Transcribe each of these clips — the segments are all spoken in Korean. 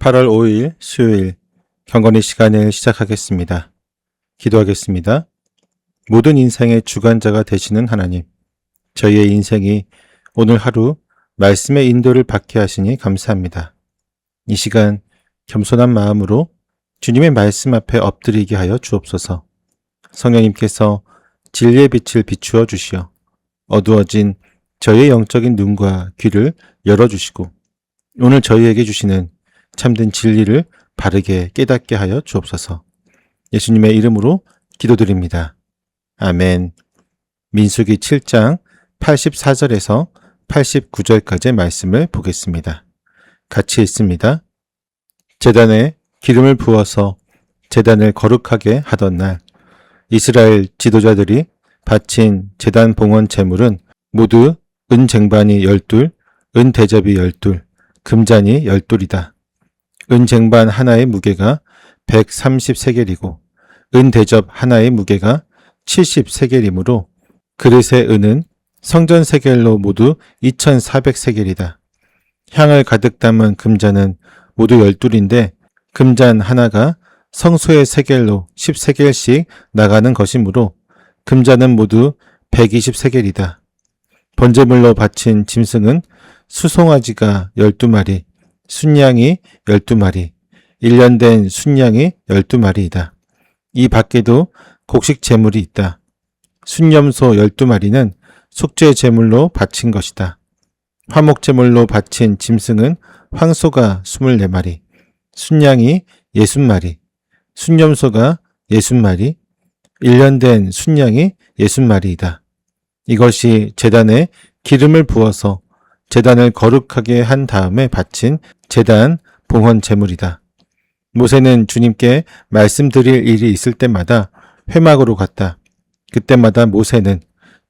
8월 5일 수요일 경건의 시간을 시작하겠습니다. 기도하겠습니다. 모든 인생의 주관자가 되시는 하나님, 저희의 인생이 오늘 하루 말씀의 인도를 받게 하시니 감사합니다. 이 시간 겸손한 마음으로 주님의 말씀 앞에 엎드리게 하여 주옵소서. 성령님께서 진리의 빛을 비추어 주시어 어두워진 저희의 영적인 눈과 귀를 열어주시고 오늘 저희에게 주시는 참된 진리를 바르게 깨닫게 하여 주옵소서. 예수님의 이름으로 기도드립니다. 아멘. 민수기 7장 84절에서 89절까지의 말씀을 보겠습니다. 같이 읽습니다. 제단에 기름을 부어서 제단을 거룩하게 하던 날 이스라엘 지도자들이 바친 제단 봉헌 제물은 모두 은쟁반이 12, 은대접이 12, 금잔이 12이다. 은쟁반 하나의 무게가 130세겔이고 은대접 하나의 무게가 70세겔이므로 그릇의 은은 성전 세겔로 모두 2400세겔이다. 향을 가득 담은 금잔은 모두 12인데 금잔 하나가 성소의 세겔로 10세겔씩 나가는 것이므로 금잔은 모두 120세겔이다. 번제물로 바친 짐승은 수송아지가 12마리, 순양이 12마리, 1년 된 순양이 12마리이다. 이 밖에도 곡식 제물이 있다. 순염소 12마리는 속죄 제물로 바친 것이다. 화목 제물로 바친 짐승은 황소가 24마리, 순양이 60마리, 순염소가 60마리, 1년 된 순양이 60마리이다. 이것이 제단에 기름을 부어서 제단을 거룩하게 한 다음에 바친 제단 봉헌 제물이다. 모세는 주님께 말씀드릴 일이 있을 때마다 회막으로 갔다. 그때마다 모세는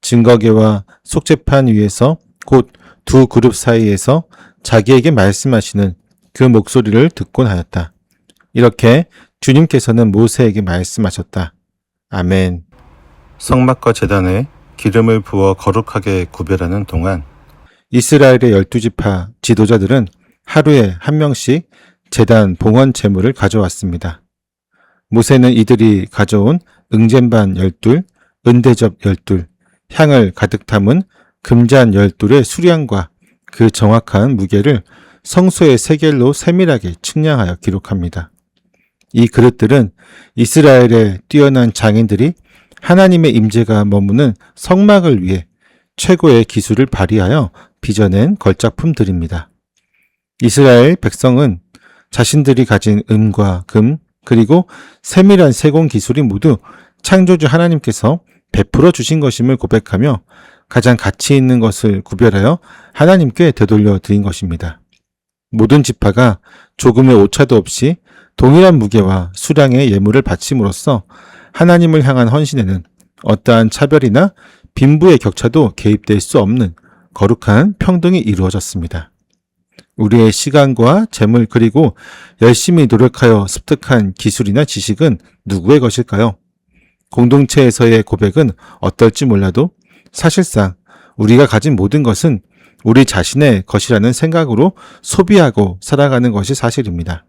증거궤와 속죄판 위에서 곧 두 그룹 사이에서 자기에게 말씀하시는 그 목소리를 듣곤 하였다. 이렇게 주님께서는 모세에게 말씀하셨다. 아멘. 성막과 제단에 기름을 부어 거룩하게 구별하는 동안 이스라엘의 12지파 지도자들은 하루에 한 명씩 제단 봉헌 제물을 가져왔습니다. 모세는 이들이 가져온 은쟁반 12, 은대접 12, 향을 가득 담은 금잔 12의 수량과 그 정확한 무게를 성소의 세겔로 세밀하게 측량하여 기록합니다. 이 그릇들은 이스라엘의 뛰어난 장인들이 하나님의 임재가 머무는 성막을 위해 최고의 기술을 발휘하여 빚어낸 걸작품들입니다. 이스라엘 백성은 자신들이 가진 은과 금 그리고 세밀한 세공 기술이 모두 창조주 하나님께서 베풀어 주신 것임을 고백하며 가장 가치 있는 것을 구별하여 하나님께 되돌려 드린 것입니다. 모든 지파가 조금의 오차도 없이 동일한 무게와 수량의 예물을 바침으로써 하나님을 향한 헌신에는 어떠한 차별이나 빈부의 격차도 개입될 수 없는 거룩한 평등이 이루어졌습니다. 우리의 시간과 재물 그리고 열심히 노력하여 습득한 기술이나 지식은 누구의 것일까요? 공동체에서의 고백은 어떨지 몰라도 사실상 우리가 가진 모든 것은 우리 자신의 것이라는 생각으로 소비하고 살아가는 것이 사실입니다.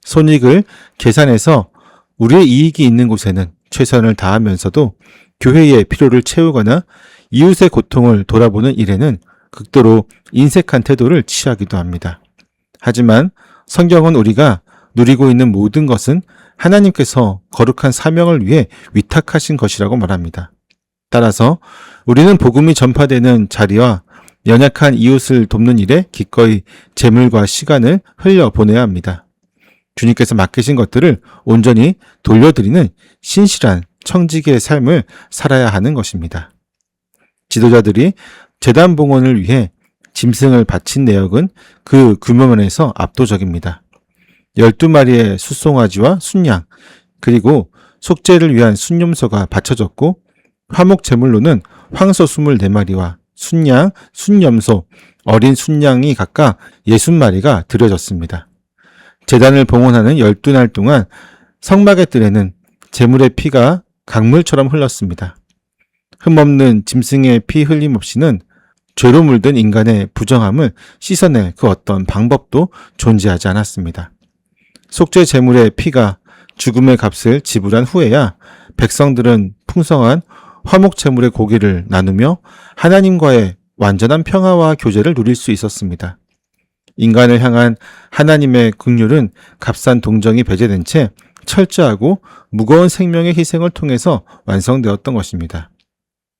손익을 계산해서 우리의 이익이 있는 곳에는 최선을 다하면서도 교회의 필요를 채우거나 이웃의 고통을 돌아보는 일에는 극도로 인색한 태도를 취하기도 합니다. 하지만 성경은 우리가 누리고 있는 모든 것은 하나님께서 거룩한 사명을 위해 위탁하신 것이라고 말합니다. 따라서 우리는 복음이 전파되는 자리와 연약한 이웃을 돕는 일에 기꺼이 재물과 시간을 흘려보내야 합니다. 주님께서 맡기신 것들을 온전히 돌려드리는 신실한 청지기의 삶을 살아야 하는 것입니다. 지도자들이 제단 봉헌을 위해 짐승을 바친 내역은 그 규모면에서 압도적입니다. 12마리의 숫송아지와 순양, 그리고 속죄를 위한 순염소가 바쳐졌고 화목 제물로는 황소 24마리와 순양, 순염소, 어린 순양이 각각 60마리가 드려졌습니다. 제단을 봉헌하는 12날 동안 성막의 뜰에는 제물의 피가 강물처럼 흘렀습니다. 흠없는 짐승의 피 흘림 없이는 죄로 물든 인간의 부정함을 씻어낼 그 어떤 방법도 존재하지 않았습니다. 속죄 제물의 피가 죽음의 값을 지불한 후에야 백성들은 풍성한 화목 제물의 고기를 나누며 하나님과의 완전한 평화와 교제를 누릴 수 있었습니다. 인간을 향한 하나님의 긍휼은 값싼 동정이 배제된 채 철저하고 무거운 생명의 희생을 통해서 완성되었던 것입니다.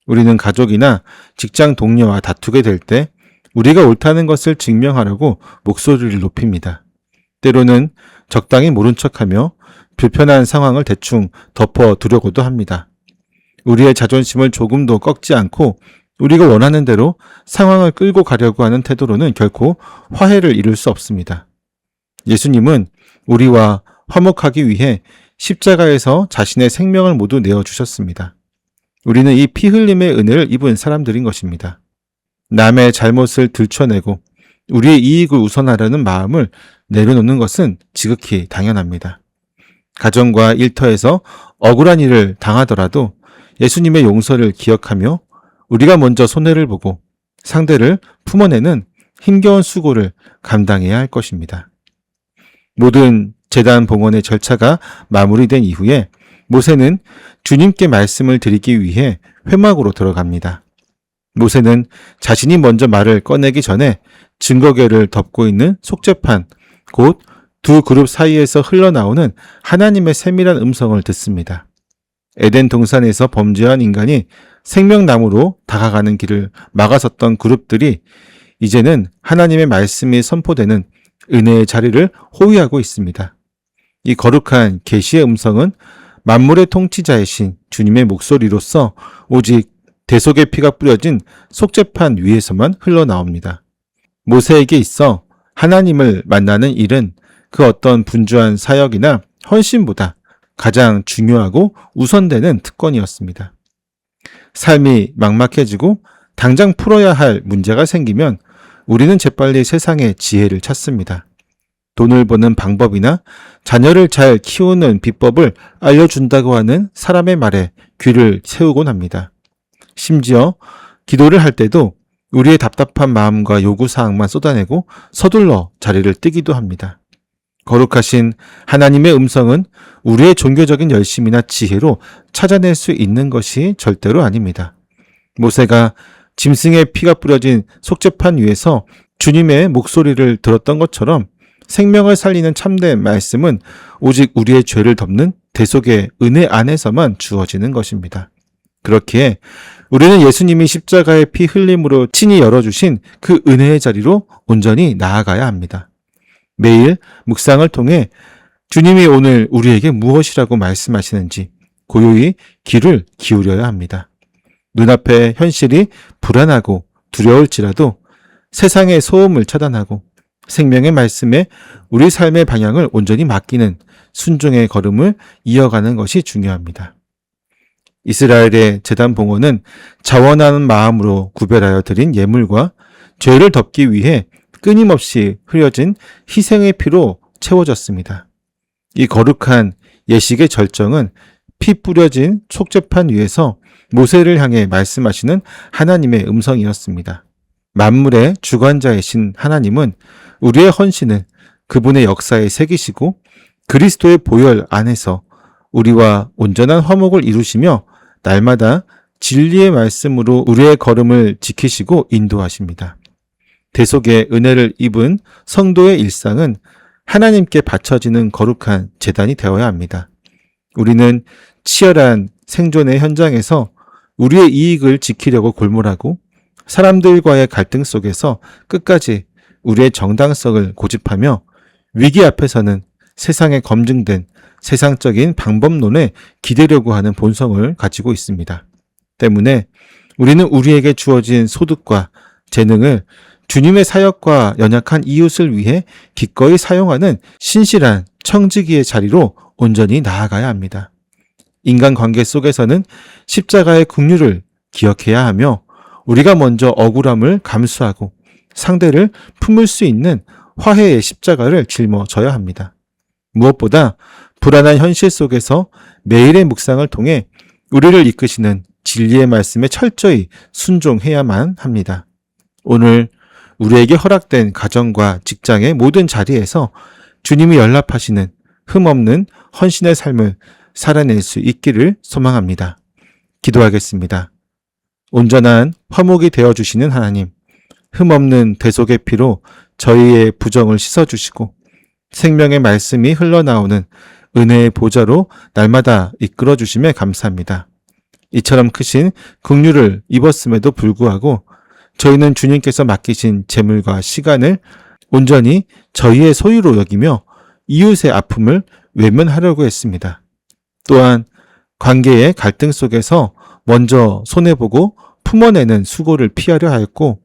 우리는 가족이나 직장 동료와 다투게 될 때 우리가 옳다는 것을 증명하려고 목소리를 높입니다. 때로는 적당히 모른 척하며 불편한 상황을 대충 덮어두려고도 합니다. 우리의 자존심을 조금도 꺾지 않고 우리가 원하는 대로 상황을 끌고 가려고 하는 태도로는 결코 화해를 이룰 수 없습니다. 예수님은 우리와 화목하기 위해 십자가에서 자신의 생명을 모두 내어주셨습니다. 우리는 이 피 흘림의 은혜를 입은 사람들인 것입니다. 남의 잘못을 들춰내고 우리의 이익을 우선하려는 마음을 내려놓는 것은 지극히 당연합니다. 가정과 일터에서 억울한 일을 당하더라도 예수님의 용서를 기억하며 우리가 먼저 손해를 보고 상대를 품어내는 힘겨운 수고를 감당해야 할 것입니다. 모든 제단 봉헌의 절차가 마무리된 이후에 모세는 주님께 말씀을 드리기 위해 회막으로 들어갑니다. 모세는 자신이 먼저 말을 꺼내기 전에 증거궤를 덮고 있는 속죄판, 곧 두 그룹 사이에서 흘러나오는 하나님의 세밀한 음성을 듣습니다. 에덴 동산에서 범죄한 인간이 생명나무로 다가가는 길을 막아섰던 그룹들이 이제는 하나님의 말씀이 선포되는 은혜의 자리를 호위하고 있습니다. 이 거룩한 계시의 음성은 만물의 통치자이신 주님의 목소리로서 오직 대속의 피가 뿌려진 속죄판 위에서만 흘러나옵니다. 모세에게 있어 하나님을 만나는 일은 그 어떤 분주한 사역이나 헌신보다 가장 중요하고 우선되는 특권이었습니다. 삶이 막막해지고 당장 풀어야 할 문제가 생기면 우리는 재빨리 세상의 지혜를 찾습니다. 돈을 버는 방법이나 자녀를 잘 키우는 비법을 알려준다고 하는 사람의 말에 귀를 세우곤 합니다. 심지어 기도를 할 때도 우리의 답답한 마음과 요구사항만 쏟아내고 서둘러 자리를 뜨기도 합니다. 거룩하신 하나님의 음성은 우리의 종교적인 열심이나 지혜로 찾아낼 수 있는 것이 절대로 아닙니다. 모세가 짐승의 피가 뿌려진 속죄판 위에서 주님의 목소리를 들었던 것처럼 생명을 살리는 참된 말씀은 오직 우리의 죄를 덮는 대속의 은혜 안에서만 주어지는 것입니다. 그렇기에 우리는 예수님이 십자가의 피 흘림으로 친히 열어주신 그 은혜의 자리로 온전히 나아가야 합니다. 매일 묵상을 통해 주님이 오늘 우리에게 무엇이라고 말씀하시는지 고요히 귀를 기울여야 합니다. 눈앞의 현실이 불안하고 두려울지라도 세상의 소음을 차단하고 생명의 말씀에 우리 삶의 방향을 온전히 맡기는 순종의 걸음을 이어가는 것이 중요합니다. 이스라엘의 제단 봉헌은 자원하는 마음으로 구별하여 드린 예물과 죄를 덮기 위해 끊임없이 흐려진 희생의 피로 채워졌습니다. 이 거룩한 예식의 절정은 피 뿌려진 속죄판 위에서 모세를 향해 말씀하시는 하나님의 음성이었습니다. 만물의 주관자이신 하나님은 우리의 헌신을 그분의 역사에 새기시고 그리스도의 보혈 안에서 우리와 온전한 화목을 이루시며 날마다 진리의 말씀으로 우리의 걸음을 지키시고 인도하십니다. 대속의 은혜를 입은 성도의 일상은 하나님께 바쳐지는 거룩한 제단이 되어야 합니다. 우리는 치열한 생존의 현장에서 우리의 이익을 지키려고 골몰하고 사람들과의 갈등 속에서 끝까지 우리의 정당성을 고집하며 위기 앞에서는 세상에 검증된 세상적인 방법론에 기대려고 하는 본성을 가지고 있습니다. 때문에 우리는 우리에게 주어진 소득과 재능을 주님의 사역과 연약한 이웃을 위해 기꺼이 사용하는 신실한 청지기의 자리로 온전히 나아가야 합니다. 인간관계 속에서는 십자가의 긍휼을 기억해야 하며 우리가 먼저 억울함을 감수하고 상대를 품을 수 있는 화해의 십자가를 짊어져야 합니다. 무엇보다 불안한 현실 속에서 매일의 묵상을 통해 우리를 이끄시는 진리의 말씀에 철저히 순종해야만 합니다. 오늘 우리에게 허락된 가정과 직장의 모든 자리에서 주님이 연락하시는 흠없는 헌신의 삶을 살아낼 수 있기를 소망합니다. 기도하겠습니다. 온전한 화목이 되어주시는 하나님, 흠없는 대속의 피로 저희의 부정을 씻어주시고 생명의 말씀이 흘러나오는 은혜의 보좌로 날마다 이끌어주심에 감사합니다. 이처럼 크신 긍휼을 입었음에도 불구하고 저희는 주님께서 맡기신 재물과 시간을 온전히 저희의 소유로 여기며 이웃의 아픔을 외면하려고 했습니다. 또한 관계의 갈등 속에서 먼저 손해보고 품어내는 수고를 피하려 하였고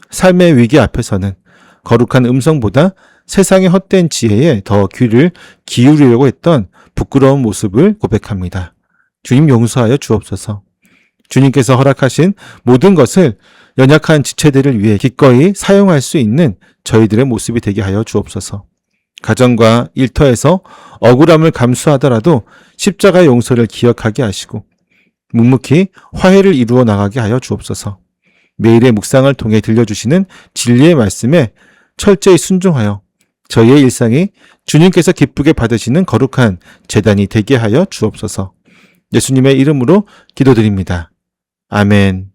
삶의 위기 앞에서는 거룩한 음성보다 세상의 헛된 지혜에 더 귀를 기울이려고 했던 부끄러운 모습을 고백합니다. 주님 용서하여 주옵소서. 주님께서 허락하신 모든 것을 연약한 지체들을 위해 기꺼이 사용할 수 있는 저희들의 모습이 되게 하여 주옵소서. 가정과 일터에서 억울함을 감수하더라도 십자가의 용서를 기억하게 하시고 묵묵히 화해를 이루어 나가게 하여 주옵소서. 매일의 묵상을 통해 들려주시는 진리의 말씀에 철저히 순종하여 저희의 일상이 주님께서 기쁘게 받으시는 거룩한 제단이 되게 하여 주옵소서. 예수님의 이름으로 기도드립니다. 아멘.